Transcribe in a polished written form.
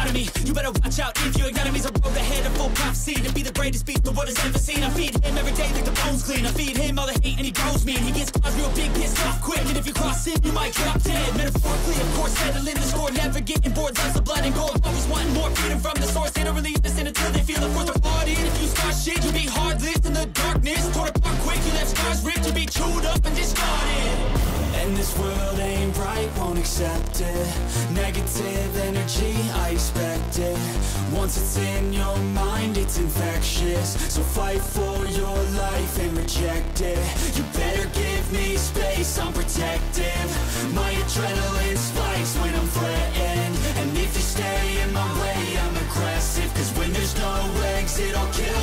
economy. You better watch out if your enemy's a road ahead of full prophecy to be the greatest beast the world has ever seen. I feed him every day like the bones clean. I feed him all the hate and he grows me, and he gets caused real big, pissed off quick. And if you cross him, you might drop dead. Metaphorically, of course, settling the score, never getting bored. Loves of blood and gold, always wanting more freedom from the source. They don't really understand until they feel the force of party. And if you start shit, you be heartless in the darkness. Torn apart quick, you left scars ripped, you be chewed up and discarded. And this world ain't right, won't accept it. Negative energy, I expect it. Once it's in your mind, it's infectious. So fight for your life and reject it. You better give me space, I'm protective. My adrenaline spikes when I'm threatened. And if you stay in my way, I'm aggressive. Cause when there's no exit, I'll kill